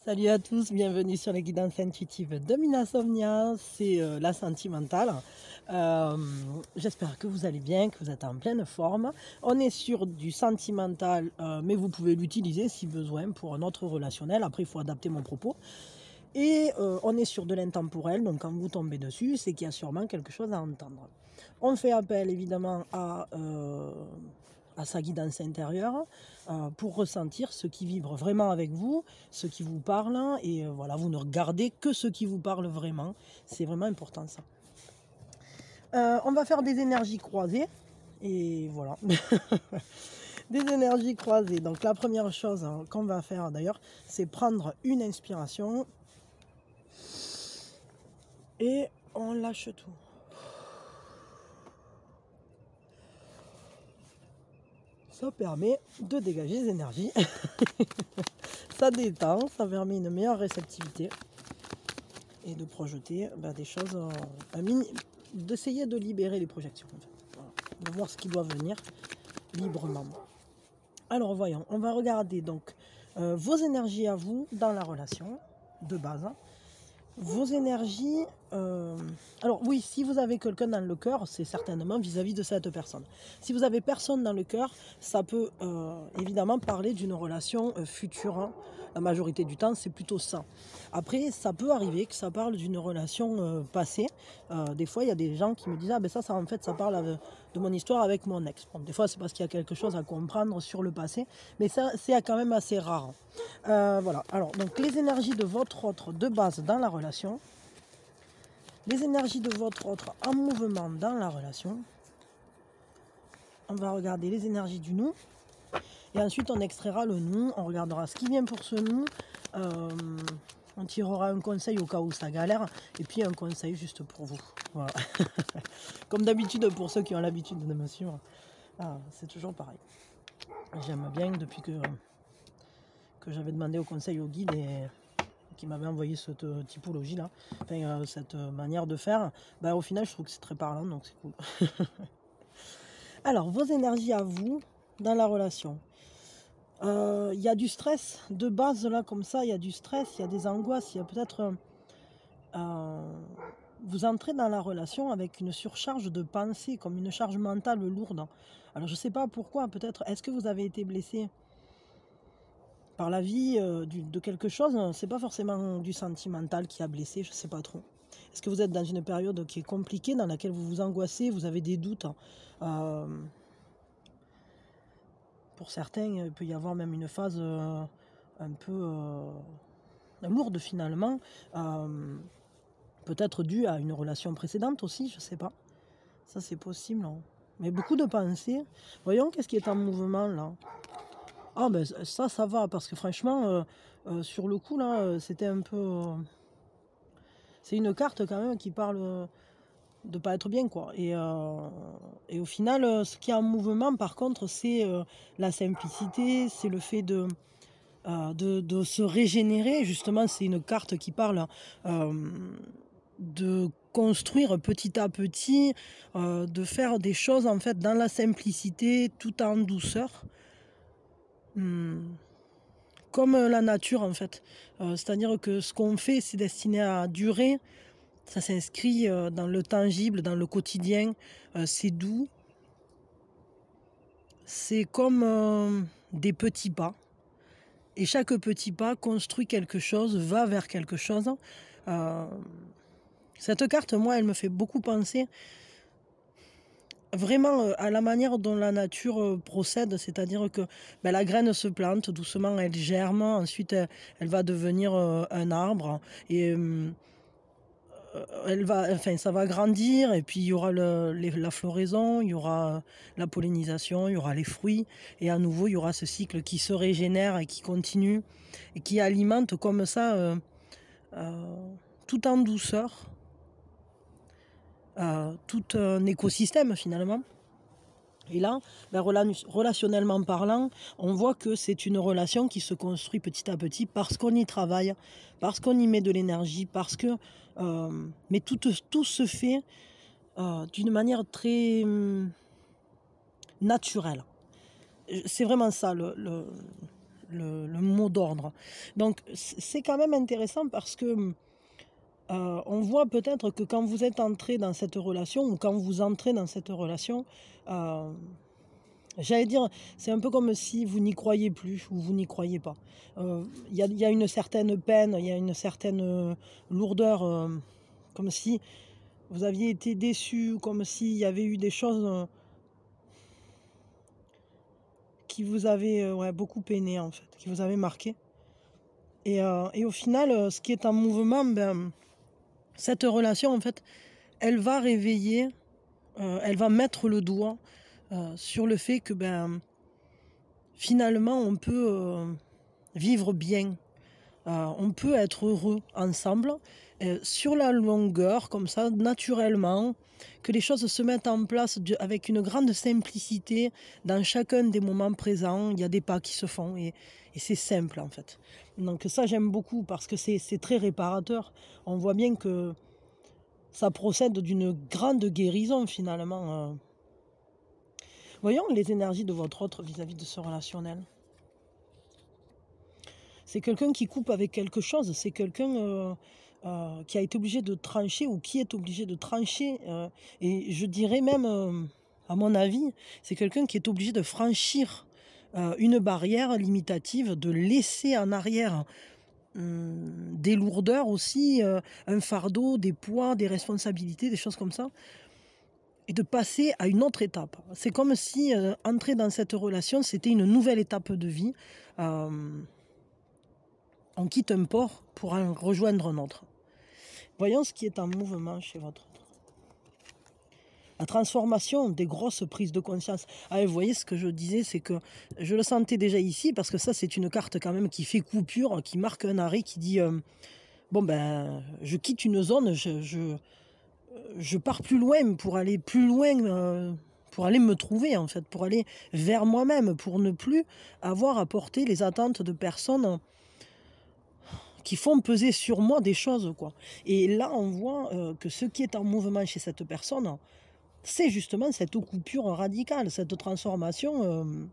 Salut à tous, bienvenue sur les guidances intuitives de Minasomnia, c'est la sentimentale. Euh, J'espère que vous allez bien, que vous êtes en pleine forme. On est sur du sentimental, mais vous pouvez l'utiliser si besoin pour un autre relationnel. Après, il faut adapter mon propos. Et on est sur de l'intemporel, donc quand vous tombez dessus, c'est qu'il y a sûrement quelque chose à entendre. On fait appel évidemment à sa guidance intérieure pour ressentir ce qui vibre vraiment avec vous, ce qui vous parle, et voilà, vous ne regardez que ce qui vous parle vraiment. C'est vraiment important ça. On va faire des énergies croisées, et voilà. Des énergies croisées. Donc la première chose qu'on va faire d'ailleurs, c'est prendre une inspiration et on lâche tout. Ça permet de dégager des énergies. Ça détend, ça permet une meilleure réceptivité et de projeter des choses, d'essayer de libérer les projections. En fait. Voilà. De voir ce qui doit venir librement. Alors voyons, on va regarder donc vos énergies à vous dans la relation de base. Vos énergies, alors oui, si vous avez quelqu'un dans le cœur, c'est certainement vis-à-vis de cette personne. Si vous avez personne dans le cœur, ça peut évidemment parler d'une relation future, hein. La majorité du temps, c'est plutôt ça. Après, ça peut arriver que ça parle d'une relation passée. Des fois, il y a des gens qui me disent « Ah ben ça en fait, ça parle de mon histoire avec mon ex. » Bon, des fois, c'est parce qu'il y a quelque chose à comprendre sur le passé, mais ça, c'est quand même assez rare. Voilà, alors donc les énergies de votre autre de base dans la relation, les énergies de votre autre en mouvement dans la relation. On va regarder les énergies du nous et ensuite on extraira le nous, on regardera ce qui vient pour ce nous, on tirera un conseil au cas où ça galère et puis un conseil juste pour vous. Voilà. Comme d'habitude pour ceux qui ont l'habitude de me suivre, c'est toujours pareil. J'aime bien depuis que j'avais demandé au conseil au guide et qui m'avait envoyé cette typologie là, enfin, cette manière de faire, au final je trouve que c'est très parlant, donc c'est cool. Alors vos énergies à vous dans la relation, il y a du stress de base là comme ça, il y a du stress, il y a des angoisses, il y a peut-être vous entrez dans la relation avec une surcharge de pensée, comme une charge mentale lourde. Alors je sais pas pourquoi, peut-être est-ce que vous avez été blessé par la vie de quelque chose, c'est pas forcément du sentimental qui a blessé, je sais pas trop. Est-ce que vous êtes dans une période qui est compliquée, dans laquelle vous vous angoissez, vous avez des doutes pour certains, il peut y avoir même une phase un peu lourde finalement, peut-être due à une relation précédente aussi, je sais pas. Ça c'est possible, hein. Mais beaucoup de pensées. Voyons qu'est-ce qui est en mouvement là. Ah ben ça va, parce que franchement, sur le coup là, c'était un peu... c'est une carte quand même qui parle de pas être bien quoi. Et au final, ce qui est en mouvement par contre, c'est la simplicité, c'est le fait de se régénérer. Justement, c'est une carte qui parle de construire petit à petit, de faire des choses en fait dans la simplicité, tout en douceur. Comme la nature en fait. C'est-à-dire que ce qu'on fait, c'est destiné à durer. Ça s'inscrit dans le tangible, dans le quotidien. C'est doux. C'est comme des petits pas. Et chaque petit pas construit quelque chose, va vers quelque chose. Cette carte, moi, elle me fait beaucoup penser vraiment à la manière dont la nature procède, c'est-à-dire que la graine se plante, doucement elle germe, ensuite elle va devenir un arbre, et ça va grandir, et puis il y aura la floraison, il y aura la pollinisation, il y aura les fruits, et à nouveau il y aura ce cycle qui se régénère et qui continue, et qui alimente comme ça, tout en douceur, tout un écosystème finalement. Et là, relationnellement parlant, on voit que c'est une relation qui se construit petit à petit parce qu'on y travaille, parce qu'on y met de l'énergie, parce que... mais tout se fait d'une manière très naturelle. C'est vraiment ça le mot d'ordre. Donc c'est quand même intéressant parce que on voit peut-être que quand vous êtes entré dans cette relation ou quand vous entrez dans cette relation, j'allais dire, c'est un peu comme si vous n'y croyez plus ou vous n'y croyez pas. Y a une certaine peine, il y a une certaine lourdeur, comme si vous aviez été déçu, comme s'il y avait eu des choses qui vous avaient ouais, beaucoup peiné en fait, qui vous avaient marqué. Et au final, ce qui est en mouvement, ben, cette relation en fait, elle va réveiller, elle va mettre le doigt sur le fait que ben, finalement on peut vivre bien. On peut être heureux ensemble, sur la longueur, comme ça, naturellement, que les choses se mettent en place avec une grande simplicité dans chacun des moments présents. Il y a des pas qui se font et c'est simple en fait. Donc ça j'aime beaucoup parce que c'est très réparateur. On voit bien que ça procède d'une grande guérison finalement. Voyons les énergies de votre autre vis-à-vis de ce relationnel. C'est quelqu'un qui coupe avec quelque chose, c'est quelqu'un qui a été obligé de trancher ou qui est obligé de trancher. Et je dirais même, à mon avis, c'est quelqu'un qui est obligé de franchir une barrière limitative, de laisser en arrière des lourdeurs aussi, un fardeau, des poids, des responsabilités, des choses comme ça, et de passer à une autre étape. C'est comme si entrer dans cette relation, c'était une nouvelle étape de vie. On quitte un port pour en rejoindre un autre. Voyons ce qui est en mouvement chez votre autre. La transformation, des grosses prises de conscience. Ah, vous voyez ce que je disais, c'est que je le sentais déjà ici, parce que ça c'est une carte quand même qui fait coupure, qui marque un arrêt, qui dit bon ben je quitte une zone, je pars plus loin pour aller plus loin, pour aller me trouver en fait, pour aller vers moi-même, pour ne plus avoir à porter les attentes de personnes qui font peser sur moi des choses, quoi. Et là, on voit que ce qui est en mouvement chez cette personne, c'est justement cette coupure radicale, cette transformation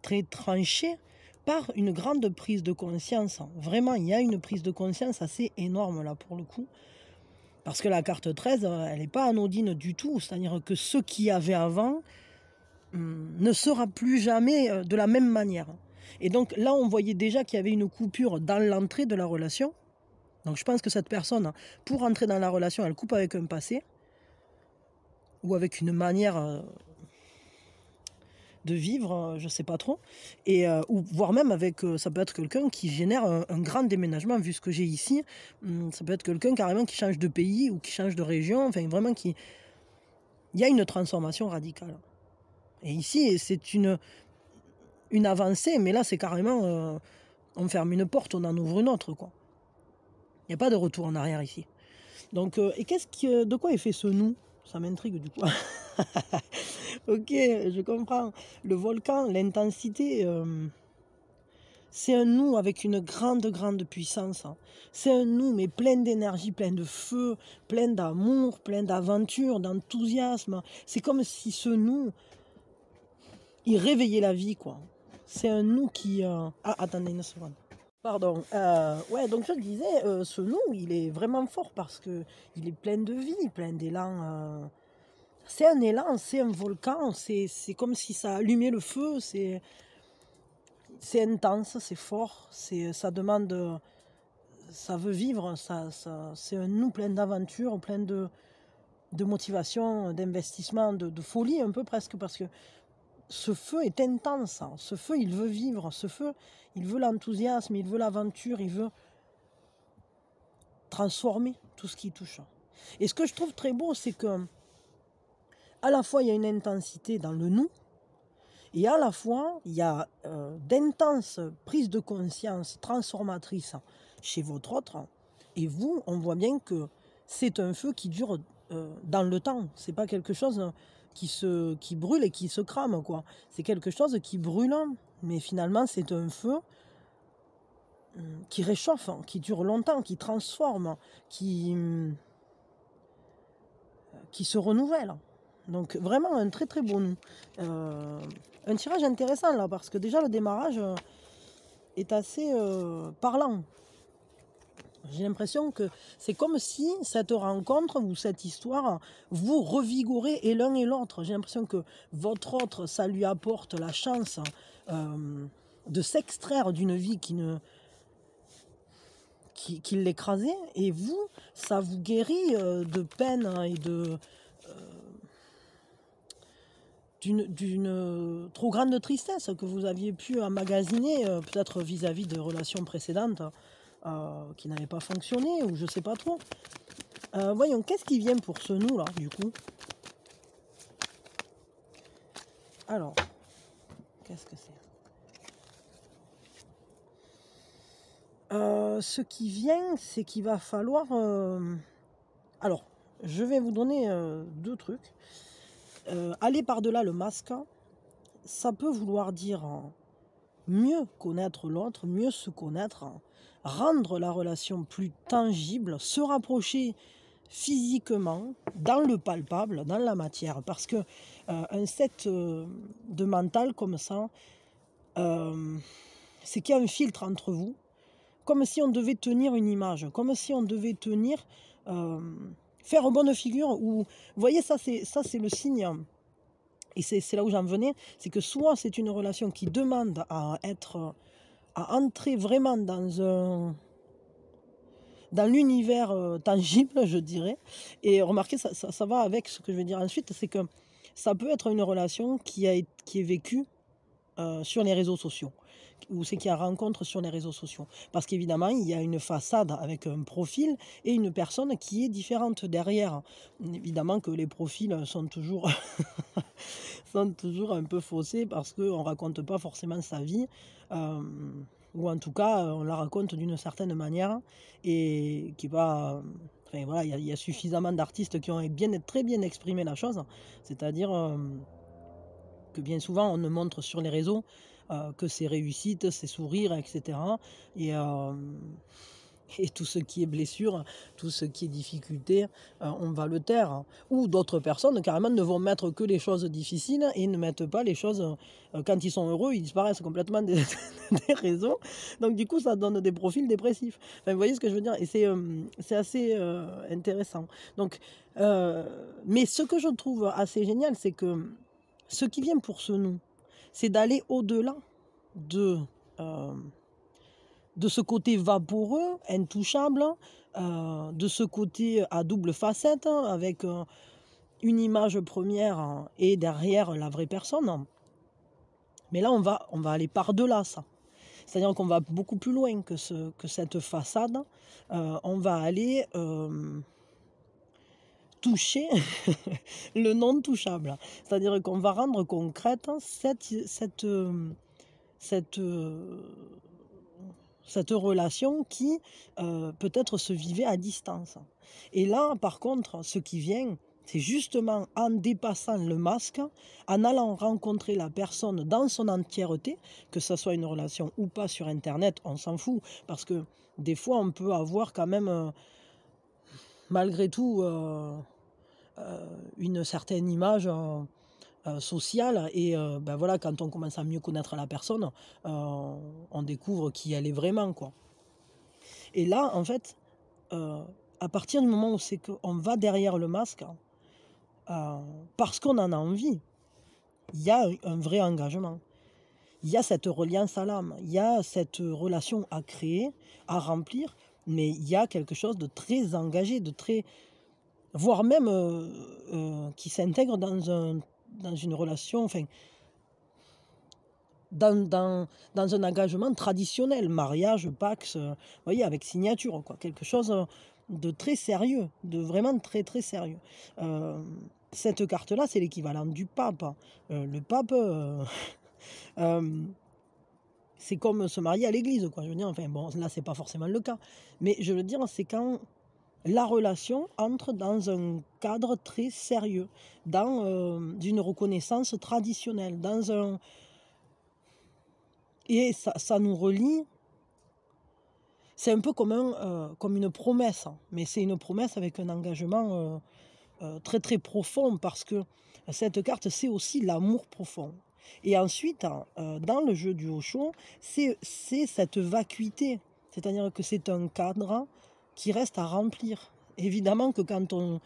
très tranchée par une grande prise de conscience. Vraiment, il y a une prise de conscience assez énorme là pour le coup. Parce que la carte 13, elle n'est pas anodine du tout. C'est-à-dire que ce qu'il y avait avant ne sera plus jamais de la même manière. Et donc là, on voyait déjà qu'il y avait une coupure dans l'entrée de la relation. Donc je pense que cette personne, pour entrer dans la relation, elle coupe avec un passé ou avec une manière de vivre, je ne sais pas trop. Et, ou voire même avec, ça peut être quelqu'un qui génère un grand déménagement, vu ce que j'ai ici. Ça peut être quelqu'un carrément qui change de pays ou qui change de région. Enfin, vraiment, il y a une transformation radicale. Et ici, c'est une avancée, mais là, c'est carrément, on ferme une porte, on en ouvre une autre, quoi. Il n'y a pas de retour en arrière ici. Donc, et de quoi est fait ce nous? Ça m'intrigue du coup. Ok, je comprends. Le volcan, l'intensité, c'est un nous avec une grande, grande puissance. C'est un nous, mais plein d'énergie, plein de feu, plein d'amour, plein d'aventure, d'enthousiasme. C'est comme si ce nous, il réveillait la vie, quoi. C'est un nous qui... Ah, attendez une seconde. Pardon. Ouais, donc je disais, ce nous, il est vraiment fort parce que il est plein de vie, plein d'élan. C'est un élan, c'est un volcan, c'est comme si ça allumait le feu, c'est intense, c'est fort, ça demande, ça veut vivre, c'est un nous plein d'aventures, plein de motivation, d'investissement, de folie un peu presque, parce que ce feu est intense, hein. Ce feu il veut vivre, ce feu il veut l'enthousiasme, il veut l'aventure, il veut transformer tout ce qui touche. Et ce que je trouve très beau, c'est que à la fois il y a une intensité dans le nous, et à la fois il y a d'intenses prises de conscience transformatrices chez votre autre, et vous, on voit bien que c'est un feu qui dure dans le temps, c'est pas quelque chose qui brûle et qui se crame, quoi. C'est quelque chose qui brûle, mais finalement c'est un feu qui réchauffe, qui dure longtemps, qui transforme, qui se renouvelle. Donc vraiment un très très beau nous. un tirage intéressant là, parce que déjà le démarrage est assez parlant. J'ai l'impression que c'est comme si cette rencontre ou cette histoire vous revigorez et l'un et l'autre. J'ai l'impression que votre autre, ça lui apporte la chance de s'extraire d'une vie qui l'écrasait, et vous, ça vous guérit de peine et d'une trop grande tristesse que vous aviez pu emmagasiner, peut-être vis-à-vis de relations précédentes qui n'avaient pas fonctionné, ou je sais pas trop. Voyons, qu'est-ce qui vient pour ce nous là, du coup? Alors, qu'est-ce que c'est? Ce qui vient, c'est qu'il va falloir... Alors, je vais vous donner deux trucs. Aller par-delà le masque, ça peut vouloir dire mieux connaître l'autre, mieux se connaître, rendre la relation plus tangible, se rapprocher physiquement, dans le palpable, dans la matière. Parce que un set de mental comme ça, c'est qu'il y a un filtre entre vous, comme si on devait tenir une image, comme si on devait tenir, faire bonne figure. Ou, vous voyez, ça c'est le signe, et c'est là où j'en venais, c'est que soit c'est une relation qui demande à entrer vraiment dans l'univers tangible, je dirais. Et remarquez, ça va avec ce que je vais dire ensuite, c'est que ça peut être une relation qui est vécue sur les réseaux sociaux, ou c'est qu'il y a rencontre sur les réseaux sociaux. Parce qu'évidemment, il y a une façade avec un profil et une personne qui est différente derrière. Évidemment que les profils sont toujours, sont toujours un peu faussés, parce qu'on ne raconte pas forcément sa vie, ou en tout cas, on la raconte d'une certaine manière, et qui va... Enfin voilà, il y a suffisamment d'artistes qui ont très bien exprimé la chose, c'est-à-dire... que bien souvent on ne montre sur les réseaux que ses réussites, ses sourires, etc. Et tout ce qui est blessure, tout ce qui est difficulté, on va le taire. Ou d'autres personnes carrément ne vont mettre que les choses difficiles et ne mettent pas les choses... quand ils sont heureux, ils disparaissent complètement des réseaux. Donc du coup, ça donne des profils dépressifs. Enfin, vous voyez ce que je veux dire? Et c'est assez intéressant. Donc, mais ce que je trouve assez génial, c'est que ce qui vient pour ce nous, c'est d'aller au-delà de ce côté vaporeux, intouchable, de ce côté à double facette, avec une image première et derrière la vraie personne. Mais là, on va aller par-delà ça. C'est-à-dire qu'on va beaucoup plus loin que cette façade. On va aller... toucher le non touchable, c'est-à-dire qu'on va rendre concrète cette relation qui peut-être se vivait à distance. Et là, par contre, ce qui vient, c'est justement en dépassant le masque, en allant rencontrer la personne dans son entièreté, que ce soit une relation ou pas sur Internet, on s'en fout, parce que des fois, on peut avoir quand même, malgré tout, une certaine image sociale, et ben voilà, quand on commence à mieux connaître la personne, on découvre qui elle est vraiment, quoi. Et là, en fait, à partir du moment où c'est qu'on va derrière le masque, parce qu'on en a envie, il y a un vrai engagement. Il y a cette reliance à l'âme, il y a cette relation à créer, à remplir, mais il y a quelque chose de très engagé, de très... voire même qui s'intègre dans une relation, enfin, dans un engagement traditionnel, mariage, Pax, vous voyez, avec signature, quoi, quelque chose de très sérieux, de vraiment très très sérieux. Cette carte-là, c'est l'équivalent du pape. Le pape, c'est comme se marier à l'église, quoi. Je veux dire, enfin bon, là c'est pas forcément le cas, mais je veux dire, c'est quand la relation entre dans un cadre très sérieux, dans une reconnaissance traditionnelle, dans un... Et ça nous relie. C'est un peu comme une promesse, mais c'est une promesse avec un engagement très très profond, parce que cette carte, c'est aussi l'amour profond. Et ensuite, dans le jeu du haut chaud, c'est cette vacuité. C'est-à-dire que c'est un cadre qui reste à remplir. Évidemment que quand on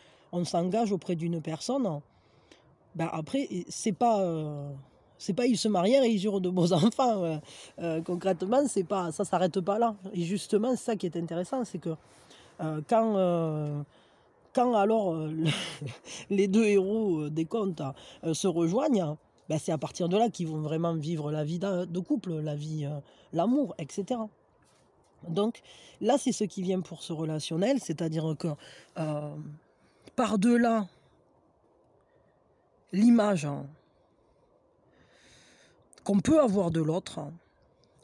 s'engage auprès d'une personne, ben après, c'est pas ils se marièrent et ils eurent de beaux enfants. Concrètement, ça s'arrête pas là. Et justement, c'est ça qui est intéressant, c'est que quand alors les deux héros des contes se rejoignent, ben c'est à partir de là qu'ils vont vraiment vivre la vie de couple, la vie, l'amour, etc. Donc là, c'est ce qui vient pour ce relationnel, c'est-à-dire que par-delà l'image qu'on peut avoir de l'autre,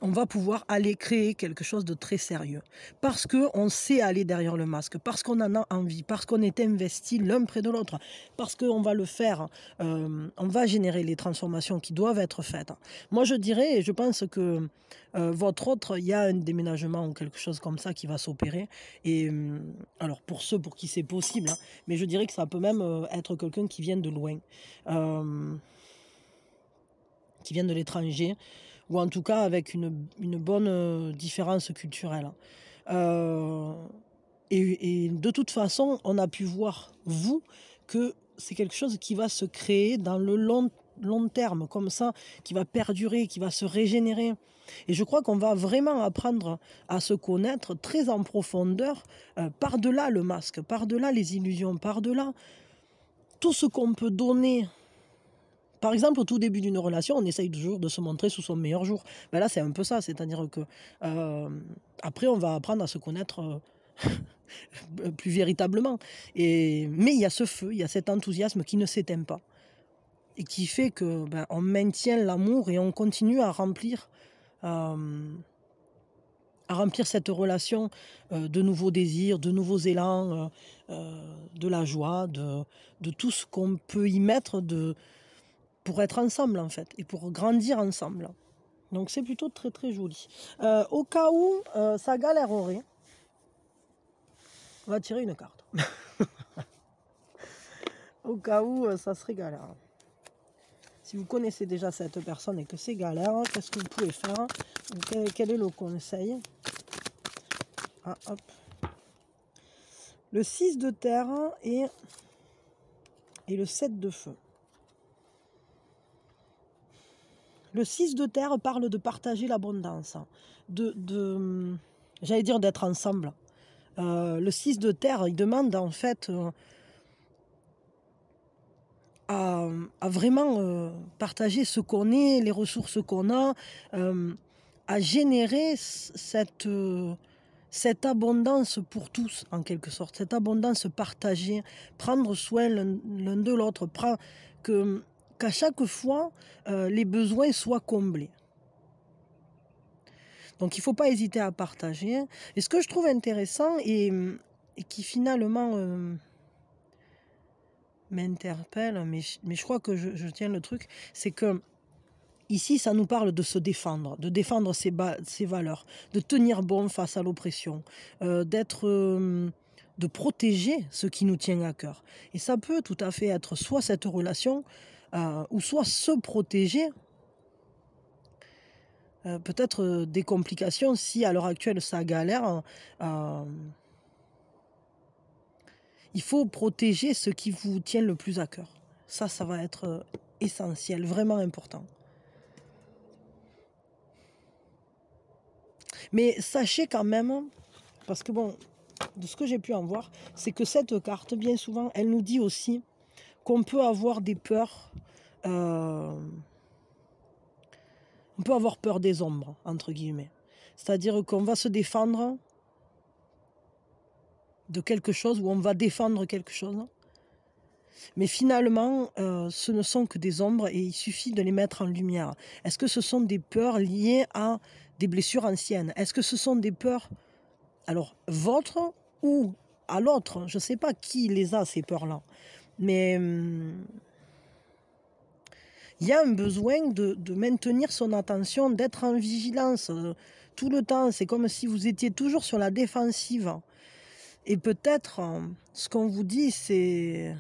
on va pouvoir aller créer quelque chose de très sérieux. Parce qu'on sait aller derrière le masque, parce qu'on en a envie, parce qu'on est investi l'un près de l'autre, parce qu'on va le faire, on va générer les transformations qui doivent être faites. Moi je dirais, et je pense que votre autre, il y a un déménagement ou quelque chose comme ça qui va s'opérer. Et alors pour ceux pour qui c'est possible, hein, mais je dirais que ça peut même être quelqu'un qui vient de loin, qui vient de l'étranger, ou en tout cas avec une bonne différence culturelle. Et de toute façon, on a pu voir, vous, que c'est quelque chose qui va se créer dans le long terme, comme ça, qui va perdurer, qui va se régénérer. Et je crois qu'on va vraiment apprendre à se connaître très en profondeur, par-delà le masque, par-delà les illusions, par-delà tout ce qu'on peut donner. Par exemple, au tout début d'une relation, on essaye toujours de se montrer sous son meilleur jour. Ben là, c'est un peu ça, c'est-à-dire que après, on va apprendre à se connaître plus véritablement. Mais il y a ce feu, il y a cet enthousiasme qui ne s'éteint pas et qui fait que on maintient l'amour et on continue à remplir cette relation de nouveaux désirs, de nouveaux élans, de la joie, de tout ce qu'on peut y mettre pour être ensemble en fait, et pour grandir ensemble. Donc c'est plutôt très très joli. Au cas où ça galérerait, on va tirer une carte. Au cas où ça serait galère. Si vous connaissez déjà cette personne et que c'est galère, qu'est-ce que vous pouvez faire? Quel est le conseil? Hop. Le 6 de terre et le 7 de feu. Le 6 de terre parle de partager l'abondance, j'allais dire d'être ensemble. Le 6 de terre, il demande en fait à vraiment partager ce qu'on est, les ressources qu'on a, à générer cette abondance pour tous, en quelque sorte, cette abondance partagée, prendre soin l'un de l'autre, qu'à chaque fois, les besoins soient comblés. Donc il ne faut pas hésiter à partager. Et ce que je trouve intéressant et qui finalement m'interpelle, mais je crois que je tiens le truc, c'est que ici ça nous parle de se défendre, de défendre ses valeurs, de tenir bon face à l'oppression, de protéger ce qui nous tient à cœur. Et ça peut tout à fait être soit cette relation, ou soit se protéger. Peut-être des complications si à l'heure actuelle ça galère. Il faut protéger ce qui vous tient le plus à cœur. Ça va être essentiel, vraiment important. Mais sachez quand même, parce que bon, de ce que j'ai pu en voir, c'est que cette carte, bien souvent, elle nous dit aussi qu'on peut avoir des peurs. On peut avoir peur des ombres, entre guillemets. C'est-à-dire qu'on va se défendre de quelque chose, ou on va défendre quelque chose. Mais finalement, ce ne sont que des ombres et il suffit de les mettre en lumière. Est-ce que ce sont des peurs liées à des blessures anciennes? Est-ce que ce sont des peurs, alors, vôtres ou à l'autre? Je ne sais pas qui les a, ces peurs-là. Mais il y a un besoin de maintenir son attention, d'être en vigilance tout le temps. C'est comme si vous étiez toujours sur la défensive. Et peut-être, ce qu'on vous dit, c'est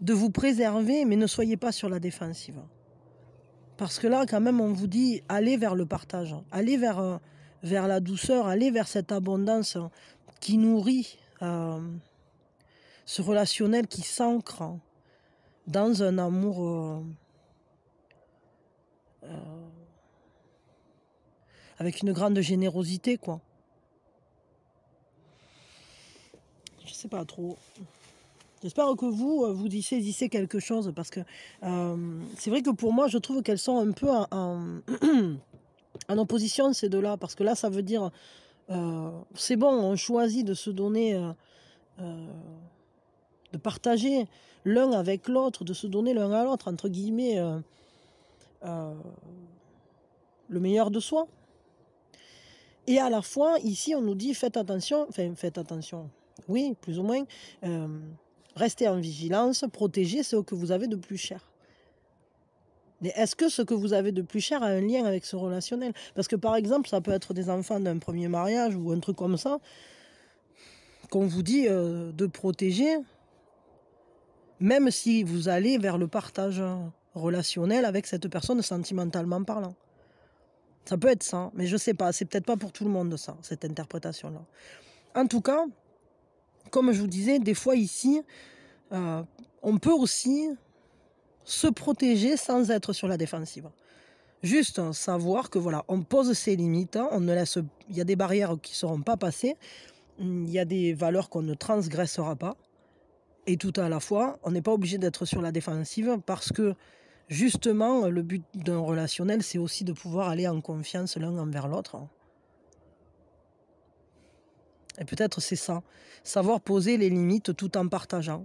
de vous préserver, mais ne soyez pas sur la défensive. Parce que là, quand même, on vous dit, allez vers le partage, allez vers la douceur, allez vers cette abondance qui nourrit ce relationnel qui s'ancre dans un amour avec une grande générosité, quoi. Je sais pas trop. J'espère que vous y saisissez quelque chose, parce que c'est vrai que pour moi, je trouve qu'elles sont un peu en opposition, ces deux-là, parce que là, ça veut dire, c'est bon, on choisit de se donner, de partager l'un avec l'autre, de se donner l'un à l'autre, entre guillemets, le meilleur de soi. Et à la fois, ici, on nous dit, faites attention, oui, plus ou moins, restez en vigilance, protégez ce que vous avez de plus cher. Mais est-ce que ce que vous avez de plus cher a un lien avec ce relationnel? Parce que par exemple, ça peut être des enfants d'un premier mariage ou un truc comme ça, qu'on vous dit de protéger, même si vous allez vers le partage relationnel avec cette personne sentimentalement parlant. Ça peut être ça, mais je sais pas, c'est peut-être pas pour tout le monde ça, cette interprétation-là. En tout cas, comme je vous disais, des fois ici, on peut aussi se protéger sans être sur la défensive. Juste savoir que voilà, on pose ses limites, on ne laisse, il y a des barrières qui ne seront pas passées, il y a des valeurs qu'on ne transgressera pas, et tout à la fois, on n'est pas obligé d'être sur la défensive, parce que justement, le but d'un relationnel, c'est aussi de pouvoir aller en confiance l'un envers l'autre. Et peut-être c'est ça, savoir poser les limites tout en partageant.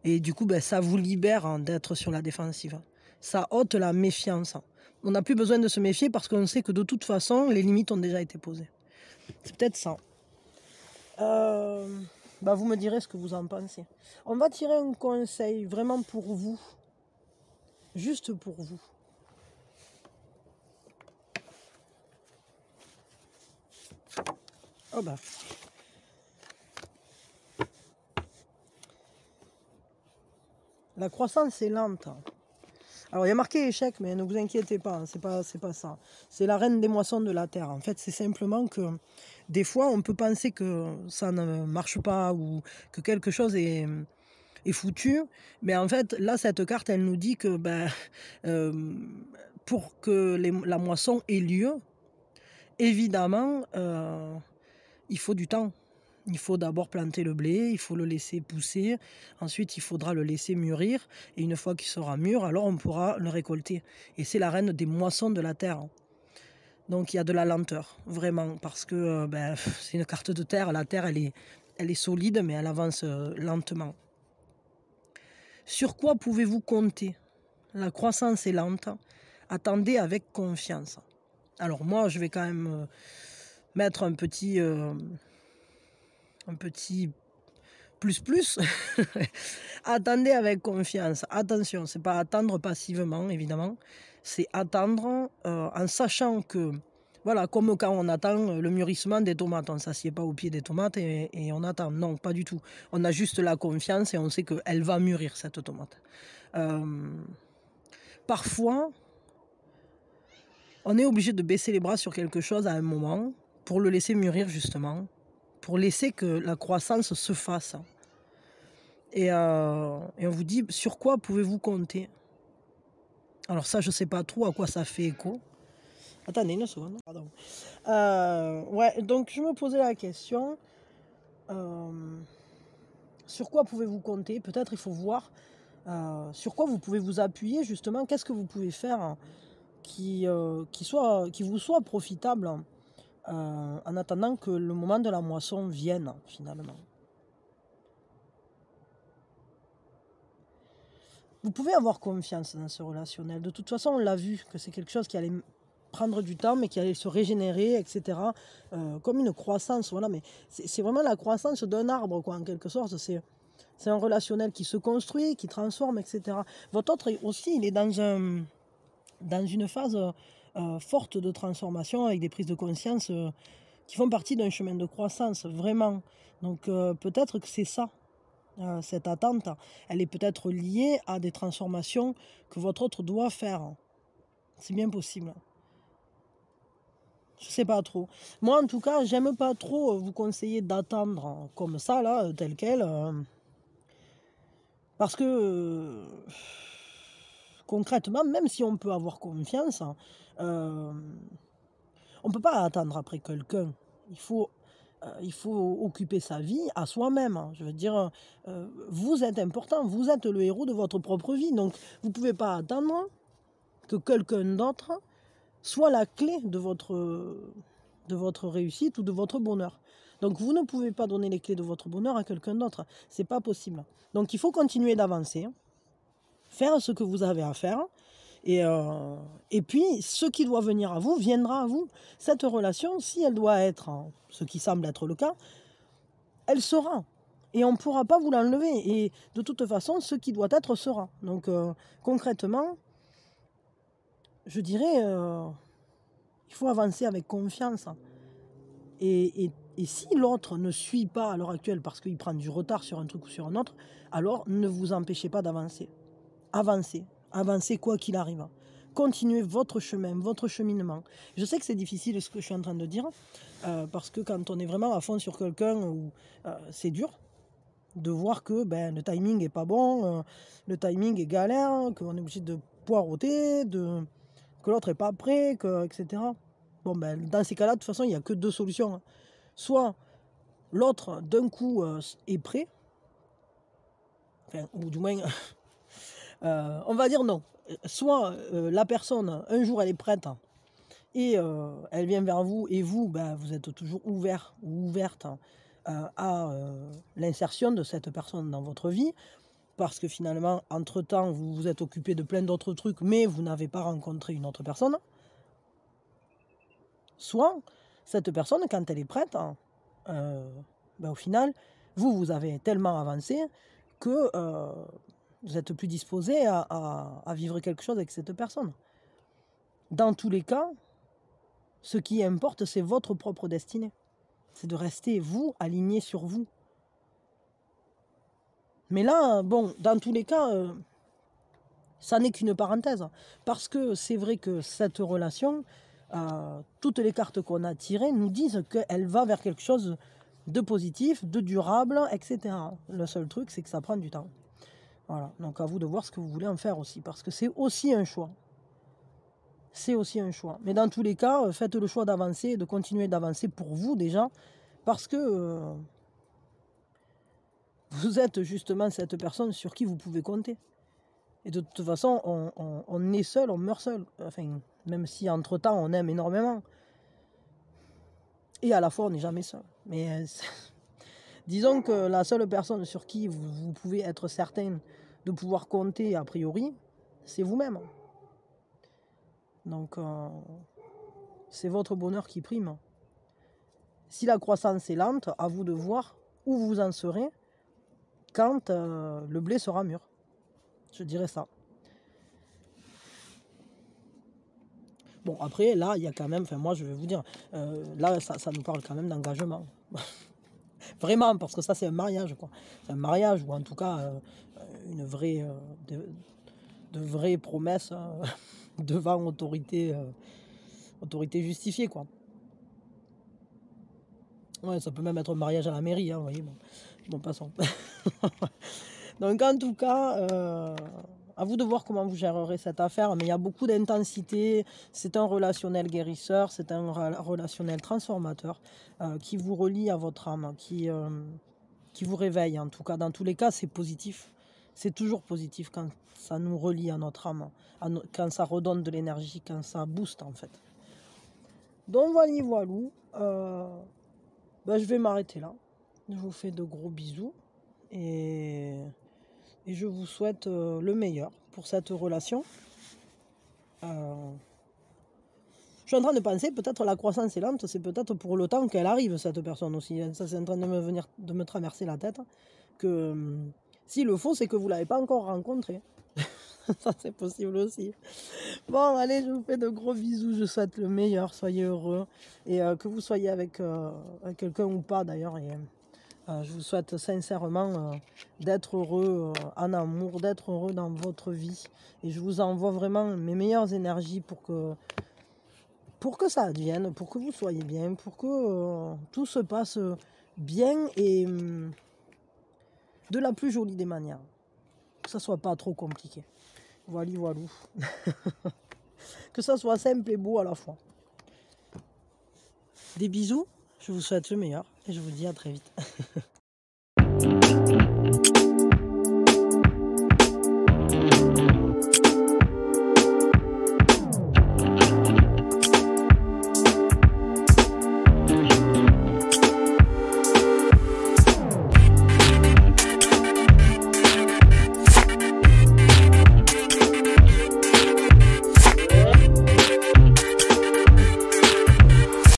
Et du coup, ça vous libère d'être sur la défensive. Ça ôte la méfiance. On n'a plus besoin de se méfier parce qu'on sait que de toute façon, les limites ont déjà été posées. C'est peut-être ça. Vous me direz ce que vous en pensez. On va tirer un conseil vraiment pour vous. Juste pour vous. Oh bah. La croissance est lente. Alors il y a marqué échec, mais ne vous inquiétez pas, c'est pas ça. C'est la reine des moissons de la terre. En fait, c'est simplement que des fois, on peut penser que ça ne marche pas ou que quelque chose est foutu. Mais en fait, là, cette carte, elle nous dit que pour que la moisson ait lieu, évidemment, il faut du temps. Il faut d'abord planter le blé, il faut le laisser pousser, ensuite il faudra le laisser mûrir, et une fois qu'il sera mûr, alors on pourra le récolter. Et c'est la reine des moissons de la terre. Donc il y a de la lenteur, vraiment, parce que c'est une carte de terre, la terre elle est solide, mais elle avance lentement. Sur quoi pouvez-vous compter? La croissance est lente, attendez avec confiance. Alors moi je vais quand même mettre un petit plus. Attendez avec confiance. Attention, c'est pas attendre passivement, évidemment. C'est attendre en sachant que, voilà, comme quand on attend le mûrissement des tomates. On ne s'assied pas au pied des tomates et on attend. Non, pas du tout. On a juste la confiance et on sait qu'elle va mûrir, cette tomate. Parfois, on est obligé de baisser les bras sur quelque chose à un moment pour le laisser mûrir, justement. Pour laisser que la croissance se fasse. Et on vous dit, sur quoi pouvez-vous compter? Alors ça, je ne sais pas trop à quoi ça fait écho. Attendez une seconde. Pardon. Ouais, donc je me posais la question, sur quoi pouvez-vous compter? Peut-être il faut voir sur quoi vous pouvez vous appuyer, justement. Qu'est-ce que vous pouvez faire qui vous soit profitable en attendant que le moment de la moisson vienne, finalement. Vous pouvez avoir confiance dans ce relationnel. De toute façon, on l'a vu, que c'est quelque chose qui allait prendre du temps, mais qui allait se régénérer, etc. Comme une croissance, voilà. Mais c'est vraiment la croissance d'un arbre, quoi, en quelque sorte. C'est un relationnel qui se construit, qui transforme, etc. Votre autre aussi, il est dans une phase forte de transformation, avec des prises de conscience qui font partie d'un chemin de croissance, vraiment. Donc peut-être que c'est ça cette attente, elle est peut-être liée à des transformations que votre autre doit faire. C'est bien possible. Je sais pas trop. Moi, en tout cas, j'aime pas trop vous conseiller d'attendre comme ça, là, tel quel. Parce que, concrètement, même si on peut avoir confiance, on ne peut pas attendre après quelqu'un. Il faut occuper sa vie à soi-même. Je veux dire, vous êtes important, vous êtes le héros de votre propre vie. Donc, vous ne pouvez pas attendre que quelqu'un d'autre soit la clé de votre réussite ou de votre bonheur. Donc, vous ne pouvez pas donner les clés de votre bonheur à quelqu'un d'autre. C'est pas possible. Donc, il faut continuer d'avancer, faire ce que vous avez à faire. Et puis, ce qui doit venir à vous, viendra à vous. Cette relation, si elle doit être, ce qui semble être le cas, elle sera. Et on ne pourra pas vous l'enlever. Et de toute façon, ce qui doit être sera. Donc, concrètement, je dirais, il faut avancer avec confiance. Et si l'autre ne suit pas à l'heure actuelle parce qu'il prend du retard sur un truc ou sur un autre, alors ne vous empêchez pas d'avancer. Avancez. Avancez quoi qu'il arrive. Continuez votre chemin, votre cheminement. Je sais que c'est difficile ce que je suis en train de dire, parce que quand on est vraiment à fond sur quelqu'un, c'est dur de voir que le timing n'est pas bon, le timing est galère, qu'on est obligé de poireauter, que l'autre n'est pas prêt, etc. Bon, dans ces cas-là, de toute façon, il n'y a que deux solutions. Soit l'autre, d'un coup, est prêt, enfin, ou du moins... on va dire non. Soit la personne, un jour, elle est prête et elle vient vers vous et vous, vous êtes toujours ouvert ou ouverte à l'insertion de cette personne dans votre vie parce que finalement, entre-temps, vous vous êtes occupé de plein d'autres trucs mais vous n'avez pas rencontré une autre personne. Soit cette personne, quand elle est prête, au final, vous avez tellement avancé que... vous êtes plus disposé à vivre quelque chose avec cette personne. Dans tous les cas, ce qui importe, c'est votre propre destinée. C'est de rester, vous, aligné sur vous. Mais là, bon, dans tous les cas, ça n'est qu'une parenthèse. Parce que c'est vrai que cette relation, toutes les cartes qu'on a tirées nous disent qu'elle va vers quelque chose de positif, de durable, etc. Le seul truc, c'est que ça prend du temps. Voilà, donc à vous de voir ce que vous voulez en faire aussi, parce que c'est aussi un choix. C'est aussi un choix. Mais dans tous les cas, faites le choix d'avancer, de continuer d'avancer pour vous déjà, parce que vous êtes justement cette personne sur qui vous pouvez compter. Et de toute façon, on est seul, on meurt seul. Enfin, même si entre-temps, on aime énormément. Et à la fois, on n'est jamais seul. Mais disons que la seule personne sur qui vous pouvez être certain de pouvoir compter a priori, c'est vous-même. Donc, c'est votre bonheur qui prime. Si la croissance est lente, à vous de voir où vous en serez quand le blé sera mûr. Je dirais ça. Bon, après, là, il y a quand même, enfin, moi, je vais vous dire, là, ça nous parle quand même d'engagement. Vraiment, parce que ça, c'est un mariage, quoi. C'est un mariage, ou en tout cas, une vraie, de vraies promesses devant autorité justifiée, quoi. Ouais, ça peut même être un mariage à la mairie, hein, vous voyez. Bon, passons. Donc, en tout cas, à vous de voir comment vous gérerez cette affaire, mais il y a beaucoup d'intensité. C'est un relationnel guérisseur, c'est un relationnel transformateur qui vous relie à votre âme, qui vous réveille. En tout cas, dans tous les cas, c'est positif. C'est toujours positif quand ça nous relie à notre âme, quand ça redonne de l'énergie, quand ça booste en fait. Donc voilà, je vais m'arrêter là. Je vous fais de gros bisous et je vous souhaite le meilleur pour cette relation. Je suis en train de penser, peut-être la croissance est lente, c'est peut-être pour le temps qu'elle arrive, cette personne aussi. Ça, c'est en train de me traverser la tête. Que s'il le faut, c'est que vous ne l'avez pas encore rencontré. Ça, c'est possible aussi. Bon, allez, je vous fais de gros bisous. Je souhaite le meilleur. Soyez heureux. Et que vous soyez avec quelqu'un ou pas, d'ailleurs. Et Je vous souhaite sincèrement d'être heureux en amour, d'être heureux dans votre vie. Et je vous envoie vraiment mes meilleures énergies pour que ça advienne, pour que vous soyez bien, pour que tout se passe bien et de la plus jolie des manières. Que ça soit pas trop compliqué. Voilà, voilà. Que ça soit simple et beau à la fois. Des bisous, je vous souhaite le meilleur et je vous dis à très vite.